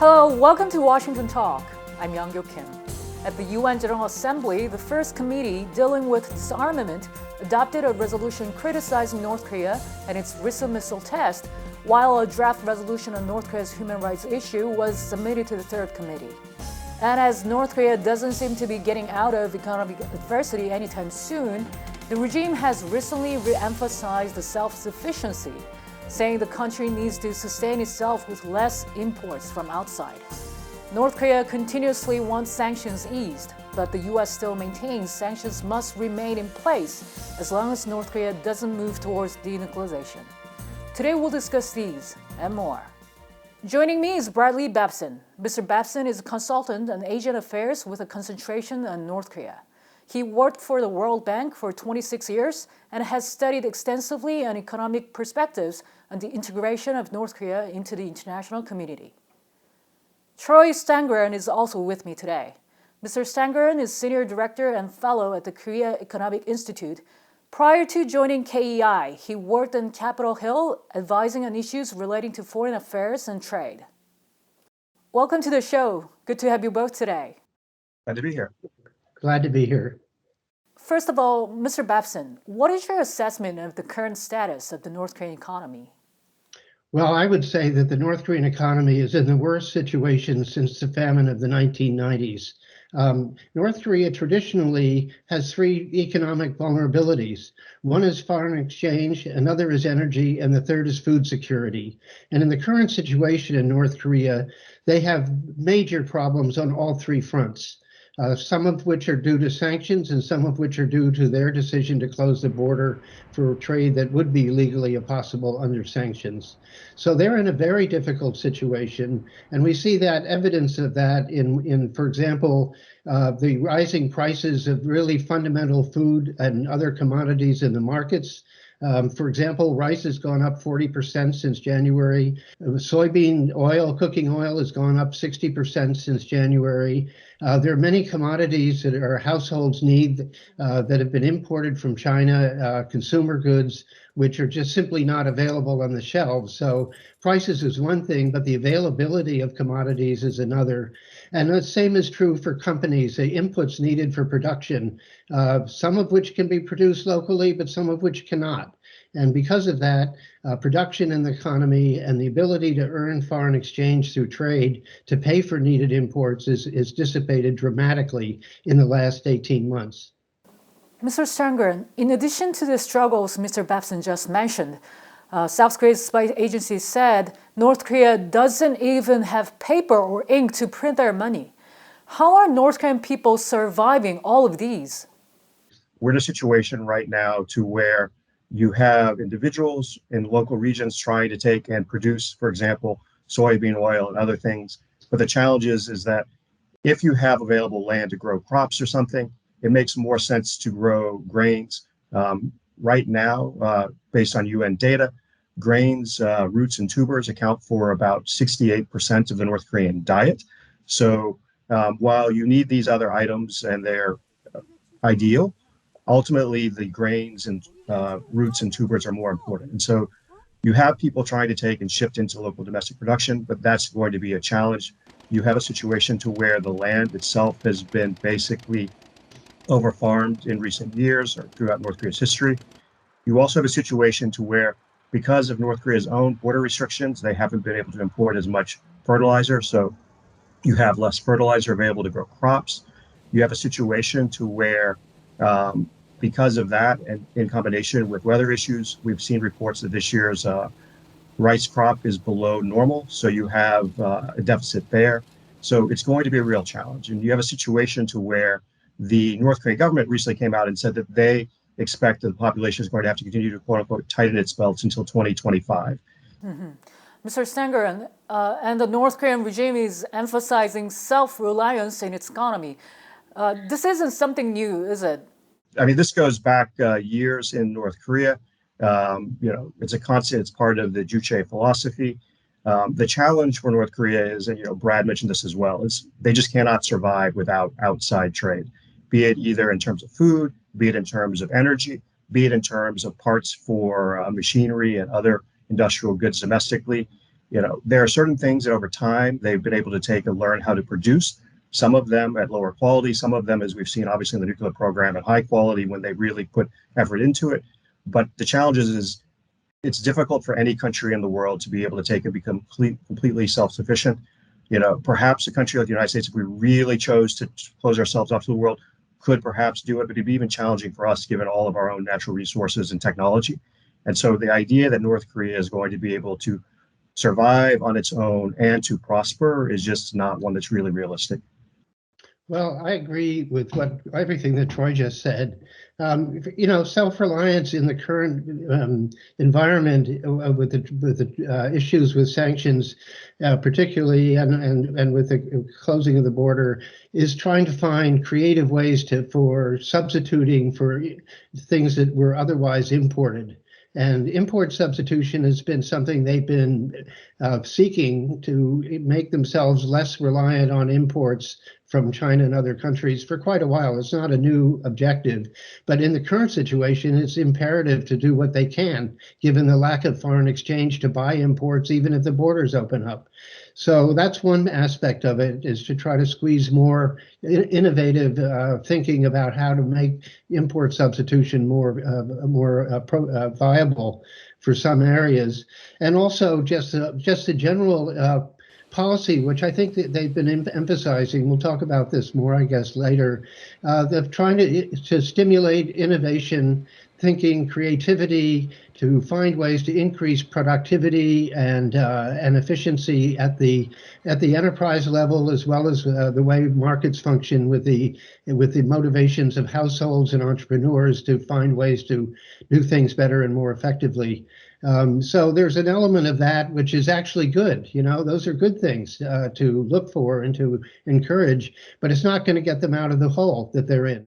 Hello, welcome to Washington Talk. I'm Young-Gyo Kim. At the UN General Assembly, the first committee dealing with disarmament adopted a resolution criticizing North Korea and its missile test, while a draft resolution on North Korea's human rights issue was submitted to the third committee. And as North Korea doesn't seem to be getting out of economic adversity anytime soon, the regime has recently re-emphasized the self-sufficiency, saying the country needs to sustain itself with less imports from outside. North Korea continuously wants sanctions eased, but the U.S. still maintains sanctions must remain in place as long as North Korea doesn't move towards denuclearization. Today we'll discuss these and more. Joining me is Brady Babson. Mr. Babson is a consultant on Asian affairs with a concentration on North Korea. He worked for the World Bank for 26 years and has studied extensively on economic perspectives on the integration of North Korea into the international community. Troy Stangarone is also with me today. Mr. Stangarone is Senior Director and Fellow at the Korea Economic Institute. Prior to joining KEI, he worked on Capitol Hill, advising on issues relating to foreign affairs and trade. Welcome to the show. Good to have you both today. Glad to be here. Glad to be here. First of all, Mr. Babson, what is your assessment of the current status of the North Korean economy? Well, I would say that the North Korean economy is in the worst situation since the famine of the 1990s. North Korea traditionally has three economic vulnerabilities. One is foreign exchange, another is energy, and the third is food security. And in the current situation in North Korea, they have major problems on all three fronts. Some of which are due to sanctions and some of which are due to their decision to close the border for trade that would be legally possible under sanctions. So they're in a very difficult situation. And we see that evidence of that in for example, the rising prices of really fundamental food and other commodities in the markets. For example, rice has gone up 40% since January. Soybean oil, cooking oil, has gone up 60% since January. There are many commodities that our households need that have been imported from China, consumer goods, which are just simply not available on the shelves. So prices is one thing, but the availability of commodities is another. And the same is true for companies, the inputs needed for production, some of which can be produced locally, but some of which cannot. And because of that, production in the economy and the ability to earn foreign exchange through trade to pay for needed imports is dissipated dramatically in the last 18 months. Mr. Stangarone, in addition to the struggles Mr. Babson just mentioned, South Korea's spy agency said North Korea doesn't even have paper or ink to print their money. How are North Korean people surviving all of these? We're in a situation right now to where you have individuals in local regions trying to take and produce, for example, soybean oil and other things. But the challenge is that if you have available land to grow crops or something, it makes more sense to grow grains. Right now, based on UN data, grains, roots, and tubers account for about 68% of the North Korean diet. So while you need these other items and they're ideal, ultimately the grains and roots and tubers are more important. And so you have people trying to take and shift into local domestic production, but that's going to be a challenge. You have a situation to where the land itself has been basically over-farmed in recent years or throughout North Korea's history. You also have a situation to where, because of North Korea's own border restrictions, they haven't been able to import as much fertilizer. So you have less fertilizer available to grow crops. You have a situation to where, because of that, and in combination with weather issues, we've seen reports that this year's rice crop is below normal. So you have a deficit there. So it's going to be a real challenge. And you have a situation to where the North Korean government recently came out and said that they expect that the population is going to have to continue to, quote unquote, tighten its belts until 2025. Mm-hmm. Mr. Stangarone, and the North Korean regime is emphasizing self-reliance in its economy. This isn't something new, is it? I mean, this goes back years in North Korea. It's a constant, it's part of the Juche philosophy. The challenge for North Korea is, and Brad mentioned this as well, is they just cannot survive without outside trade, be it either in terms of food, be it in terms of energy, be it in terms of parts for machinery and other industrial goods domestically. There are certain things that over time they've been able to take and learn how to produce. Some of them at lower quality, some of them, as we've seen, obviously in the nuclear program, at high quality when they really put effort into it. But the challenge is it's difficult for any country in the world to be able to take and become completely self-sufficient. Perhaps a country like the United States, if we really chose to close ourselves off to the world, could perhaps do it, but it'd be even challenging for us given all of our own natural resources and technology. And so the idea that North Korea is going to be able to survive on its own and to prosper is just not one that's really realistic. Well, I agree with everything that Troy just said. Self-reliance in the current environment with the issues with sanctions, particularly, and with the closing of the border, is trying to find creative ways for substituting for things that were otherwise imported. And import substitution has been something they've been seeking to make themselves less reliant on imports from China and other countries for quite a while. It's not a new objective, but in the current situation, it's imperative to do what they can, given the lack of foreign exchange, to buy imports, even if the borders open up. So that's one aspect of it, is to try to squeeze more innovative thinking about how to make import substitution more viable for some areas, and also just a general policy, which I think that they've been emphasizing. We'll talk about this more, I guess, later. They're trying to stimulate innovation, thinking, creativity, to find ways to increase productivity and efficiency at the enterprise level, as well as the way markets function with the motivations of households and entrepreneurs to find ways to do things better and more effectively. So there's an element of that which is actually good. Those are good things to look for and to encourage, but it's not going to get them out of the hole that they're in.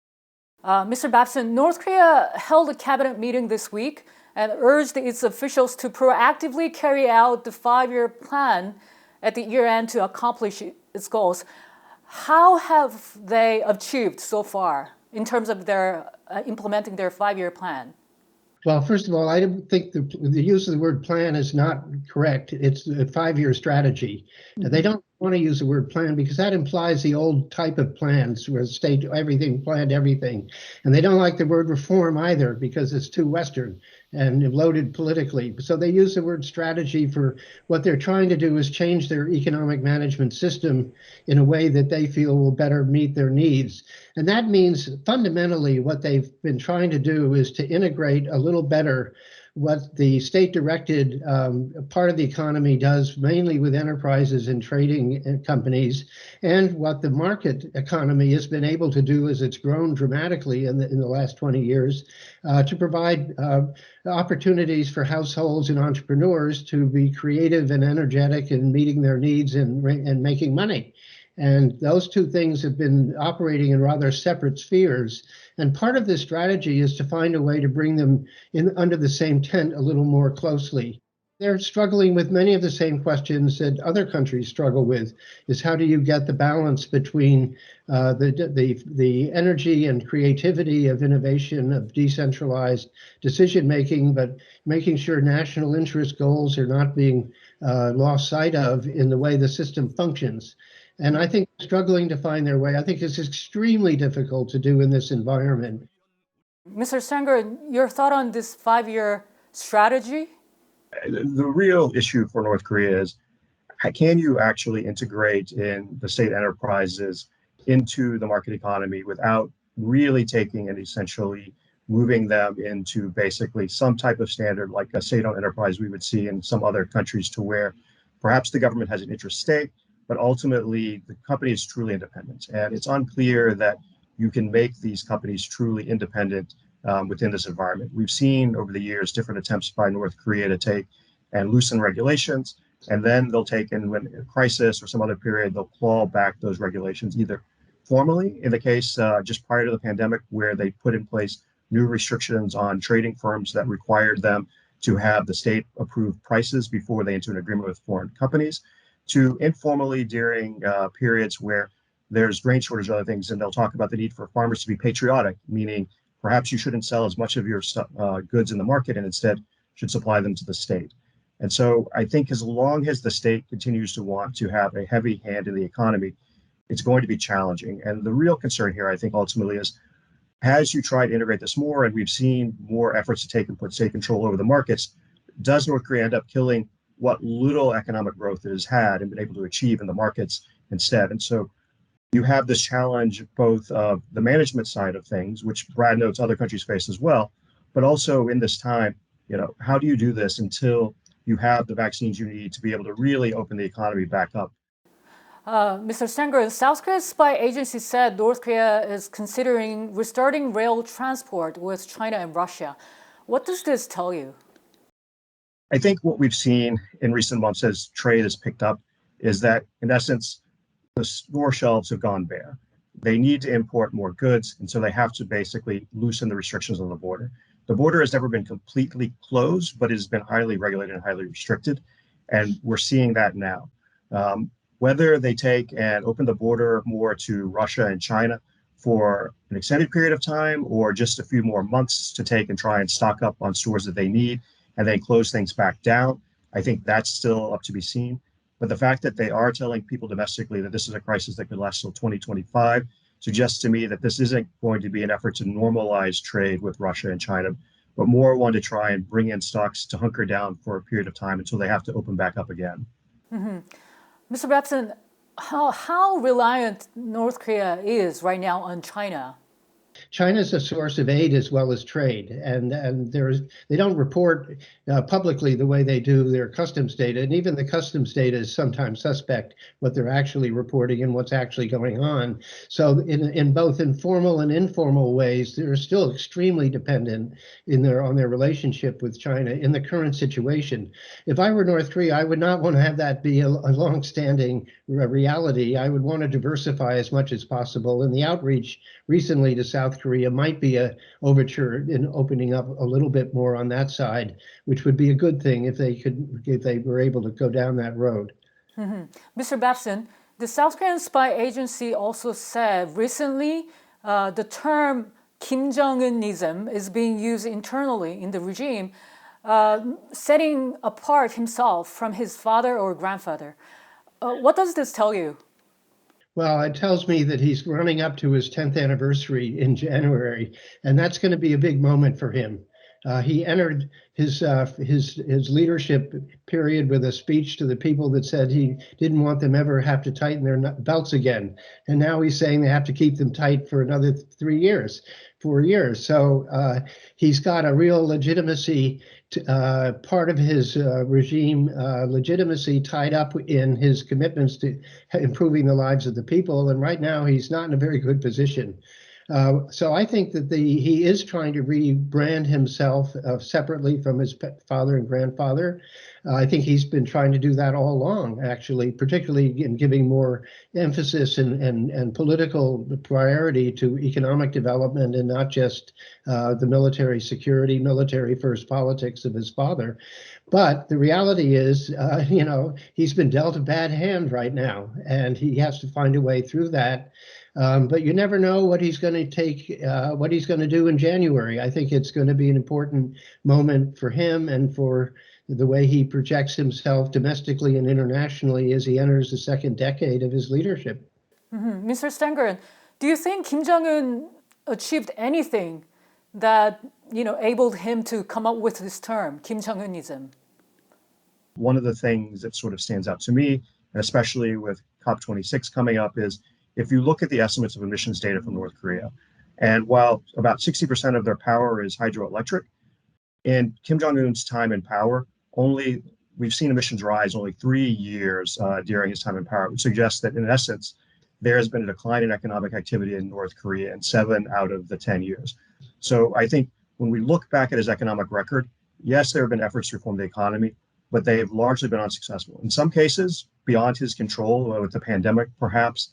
Mr. Babson, North Korea held a cabinet meeting this week and urged its officials to proactively carry out the 5-year plan at the year end to accomplish its goals. How have they achieved so far in terms of their implementing their 5-year plan? Well, first of all, I think the use of the word plan is not correct. It's a 5-year strategy. Mm-hmm. They don't want to use the word plan because that implies the old type of plans where the state planned everything. And they don't like the word reform either because it's too Western and loaded politically. So they use the word strategy for what they're trying to do is change their economic management system in a way that they feel will better meet their needs. And that means fundamentally what they've been trying to do is to integrate a little better what the state-directed part of the economy does, mainly with enterprises and trading companies, and what the market economy has been able to do as it's grown dramatically in the last 20 years, to provide opportunities for households and entrepreneurs to be creative and energetic in meeting their needs and making money. And those two things have been operating in rather separate spheres. And part of this strategy is to find a way to bring them in under the same tent a little more closely. They're struggling with many of the same questions that other countries struggle with, is how do you get the balance between the energy and creativity of innovation, of decentralized decision-making, but making sure national interest goals are not being lost sight of in the way the system functions. And I think struggling to find their way, I think it's extremely difficult to do in this environment. Mr. Stangarone, your thought on this 5-year strategy? The real issue for North Korea is, can you actually integrate in the state enterprises into the market economy without really taking and essentially moving them into basically some type of standard like a state-owned enterprise we would see in some other countries, to where perhaps the government has an interest stake, but ultimately the company is truly independent. And it's unclear that you can make these companies truly independent within this environment. We've seen over the years different attempts by North Korea to take and loosen regulations, and then they'll take, and when a crisis or some other period, they'll claw back those regulations, either formally, in the case just prior to the pandemic, where they put in place new restrictions on trading firms that required them to have the state-approved prices before they enter an agreement with foreign companies, to informally during periods where there's grain shortage or other things, and they'll talk about the need for farmers to be patriotic, meaning perhaps you shouldn't sell as much of your goods in the market and instead should supply them to the state. And so I think as long as the state continues to want to have a heavy hand in the economy, it's going to be challenging. And the real concern here, I think, ultimately is as you try to integrate this more, and we've seen more efforts to take and put state control over the markets, does North Korea end up killing what little economic growth it has had and been able to achieve in the markets instead? And so you have this challenge both of the management side of things, which Brad notes other countries face as well, but also in this time, how do you do this until you have the vaccines you need to be able to really open the economy back up? Mr. Stangarone, South Korea's spy agency said North Korea is considering restarting rail transport with China and Russia. What does this tell you? I think what we've seen in recent months as trade has picked up is that, in essence, the store shelves have gone bare. They need to import more goods, and so they have to basically loosen the restrictions on the border. The border has never been completely closed, but it has been highly regulated and highly restricted, and we're seeing that now. Whether they take and open the border more to Russia and China for an extended period of time or just a few more months to take and try and stock up on stores that they need and then close things back down, I think that's still up to be seen. But the fact that they are telling people domestically that this is a crisis that could last till 2025 suggests to me that this isn't going to be an effort to normalize trade with Russia and China, but more one to try and bring in stocks to hunker down for a period of time until they have to open back up again. Mm-hmm. Mr. Babson, how reliant North Korea is right now on China? China is a source of aid as well as trade, and they don't report publicly the way they do their customs data, and even the customs data is sometimes suspect what they're actually reporting and what's actually going on. So in both informal and informal ways, they're still extremely dependent on their relationship with China in the current situation. If I were North Korea, I would not want to have that be a long-standing reality. I would want to diversify as much as possible, and the outreach recently to South Korea might be an overture in opening up a little bit more on that side, which would be a good thing if they were able to go down that road. Mm-hmm. Mr. Babson, the South Korean spy agency also said recently the term Kim Jong-unism is being used internally in the regime, setting apart himself from his father or grandfather. What does this tell you? Well, it tells me that he's running up to his 10th anniversary in January, and that's going to be a big moment for him. He entered his leadership period with a speech to the people that said he didn't want them ever have to tighten their belts again, and now he's saying they have to keep them tight for another 4 years. So he's got a real legitimacy, part of his regime legitimacy tied up in his commitments to improving the lives of the people. And right now he's not in a very good position. So I think that he is trying to rebrand himself separately from his father and grandfather. I think he's been trying to do that all along, actually, particularly in giving more emphasis and political priority to economic development and not just the military security, military first politics of his father. But the reality is, he's been dealt a bad hand right now, and he has to find a way through that. But you never know what he's going to do in January. I think it's going to be an important moment for him and for the way he projects himself domestically and internationally as he enters the second decade of his leadership. Mm-hmm. Mr. Stangarone, do you think Kim Jong-un achieved anything that enabled him to come up with this term, Kim Jong-unism? One of the things that sort of stands out to me, and especially with COP26 coming up, is if you look at the estimates of emissions data from North Korea, and while about 60% of their power is hydroelectric, in Kim Jong-un's time in power, we've seen emissions rise only 3 years during his time in power, which suggests that in essence, there has been a decline in economic activity in North Korea in 7 out of the 10 years. So I think when we look back at his economic record, yes, there have been efforts to reform the economy, but they have largely been unsuccessful. In some cases, beyond his control, with the pandemic, perhaps.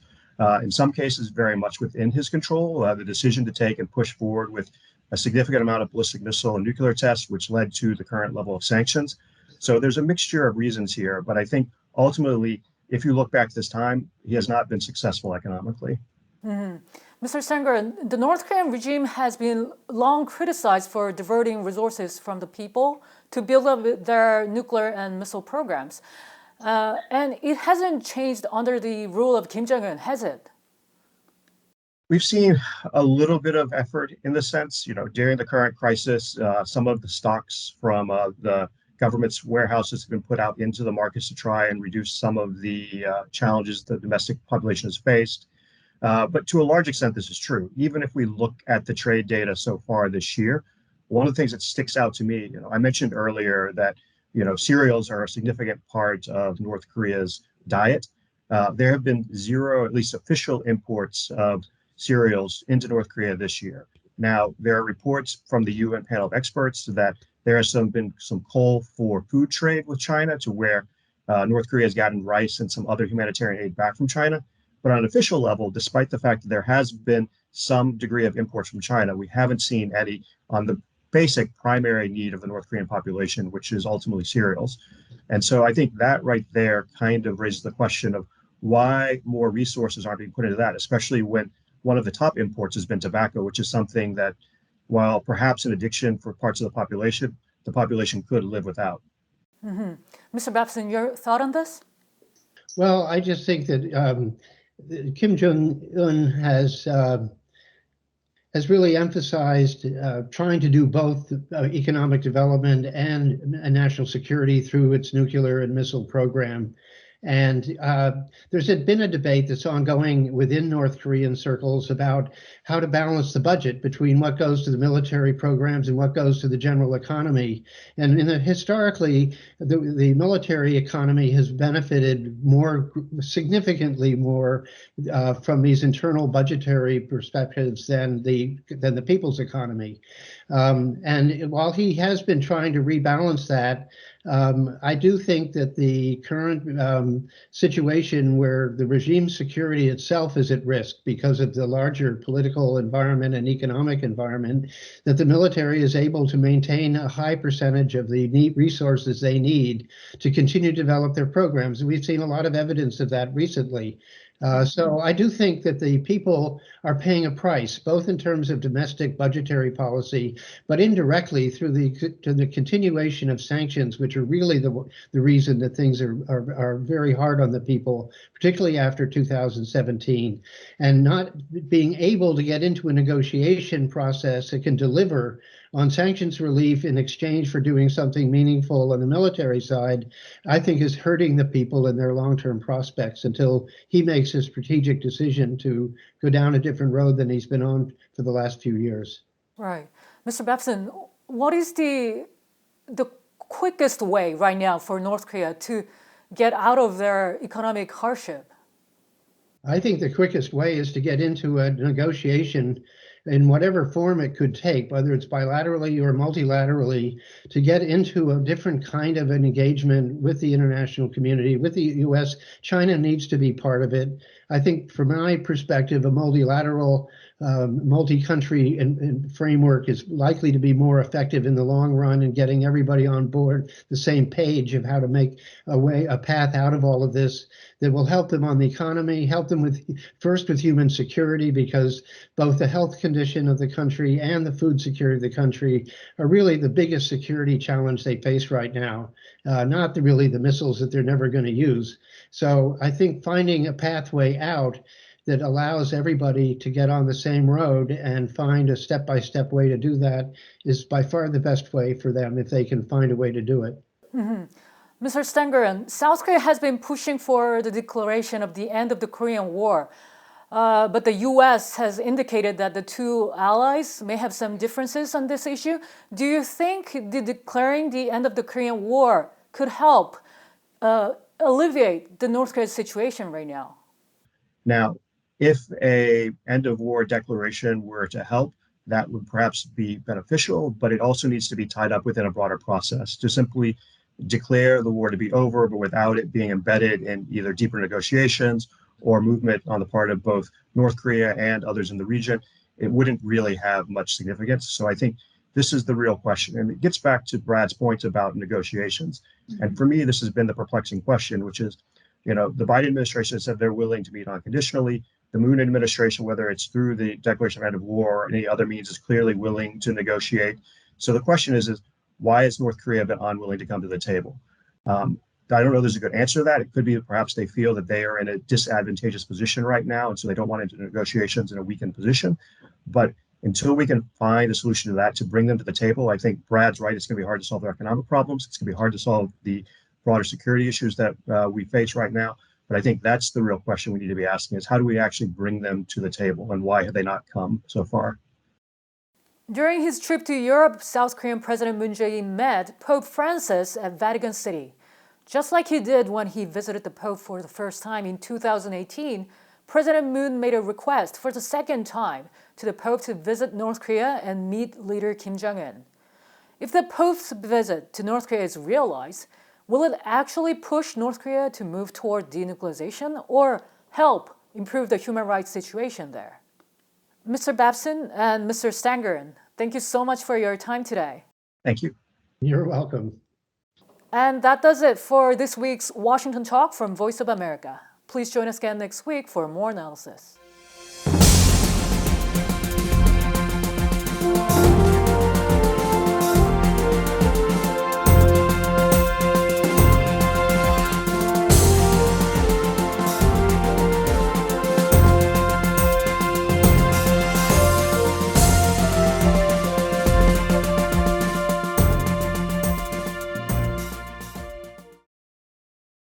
In some cases, very much within his control, the decision to take and push forward with a significant amount of ballistic missile and nuclear tests, which led to the current level of sanctions. So there's a mixture of reasons here, but I think ultimately, if you look back this time, he has not been successful economically. Mm-hmm. Mr. Stangarone, the North Korean regime has been long criticized for diverting resources from the people to build up their nuclear and missile programs. And it hasn't changed under the rule of Kim Jong-un, has it? We've seen a little bit of effort in the sense, during the current crisis, some of the stocks from the government's warehouses have been put out into the markets to try and reduce some of the challenges the domestic population has faced. But to a large extent, this is true. Even if we look at the trade data so far this year, one of the things that sticks out to me, I mentioned earlier that, cereals are a significant part of North Korea's diet. There have been zero, at least official imports of cereals into North Korea this year. Now, there are reports from the UN panel of experts that there has been some call for food trade with China to where North Korea has gotten rice and some other humanitarian aid back from China. But on an official level, despite the fact that there has been some degree of imports from China, we haven't seen any on the basic primary need of the North Korean population, which is ultimately cereals. And so I think that right there kind of raises the question of why more resources aren't being put into that, especially when one of the top imports has been tobacco, which is something that, while perhaps an addiction for parts of the population could live without. Mm-hmm. Mr. Babson, your thought on this? Well, I just think that Kim Jong-un has really emphasized trying to do both economic development and national security through its nuclear and missile program. And there's been a debate that's ongoing within North Korean circles about how to balance the budget between what goes to the military programs and what goes to the general economy. And historically, the military economy has benefited significantly more from these internal budgetary perspectives than the people's economy. And while he has been trying to rebalance that, I do think that the current situation where the regime's security itself is at risk because of the larger political environment and economic environment, that the military is able to maintain a high percentage of the resources they need to continue to develop their programs. And we've seen a lot of evidence of that recently. So I do think that the people are paying a price, both in terms of domestic budgetary policy, but indirectly through the continuation of sanctions, which are really the reason that things are very hard on the people, particularly after 2017, and not being able to get into a negotiation process that can deliver on sanctions relief in exchange for doing something meaningful on the military side, I think is hurting the people and their long-term prospects until he makes a strategic decision to go down a different road than he's been on for the last few years. Right. Mr. Babson, what is the quickest way right now for North Korea to get out of their economic hardship? I think the quickest way is to get into a negotiation in whatever form it could take, whether it's bilaterally or multilaterally, to get into a different kind of an engagement with the international community, with the U.S. China needs to be part of it. I think from my perspective, a multilateral, multi-country framework is likely to be more effective in the long run in getting everybody on board the same page of how to make a path out of all of this that will help them on the economy, help them with human security, because both the health condition of the country and the food security of the country are really the biggest security challenge they face right now, not really the missiles that they're never going to use. So I think finding a pathway out that allows everybody to get on the same road and find a step-by-step way to do that is by far the best way for them if they can find a way to do it. Mm-hmm. Mr. Stangarone, South Korea has been pushing for the declaration of the end of the Korean War, but the U.S. has indicated that the two allies may have some differences on this issue. Do you think declaring the end of the Korean War could help alleviate the North Korea situation right now? Now, if a end of war declaration were to help, that would perhaps be beneficial, but it also needs to be tied up within a broader process. To simply declare the war to be over, but without it being embedded in either deeper negotiations or movement on the part of both North Korea and others in the region, it wouldn't really have much significance. So I think this is the real question. And it gets back to Brad's point about negotiations. Mm-hmm. And for me, this has been the perplexing question, which is, the Biden administration said they're willing to meet unconditionally, the Moon administration, whether it's through the declaration of end of war or any other means, is clearly willing to negotiate. So the question is why has North Korea been unwilling to come to the table? I don't know there's a good answer to that. It could be that perhaps they feel that they are in a disadvantageous position right now, and so they don't want to enter negotiations in a weakened position. But until we can find a solution to that, to bring them to the table, I think Brad's right. It's going to be hard to solve their economic problems. It's going to be hard to solve the broader security issues that we face right now. But I think that's the real question we need to be asking is how do we actually bring them to the table, and why have they not come so far? During his trip to Europe, South Korean President Moon Jae-in met Pope Francis at Vatican City. Just like he did when he visited the Pope for the first time in 2018, President Moon made a request for the second time to the Pope to visit North Korea and meet leader Kim Jong-un. If the Pope's visit to North Korea is realized, will it actually push North Korea to move toward denuclearization or help improve the human rights situation there? Mr. Babson and Mr. Stangarone, thank you so much for your time today. Thank you. You're welcome. And that does it for this week's Washington Talk from Voice of America. Please join us again next week for more analysis.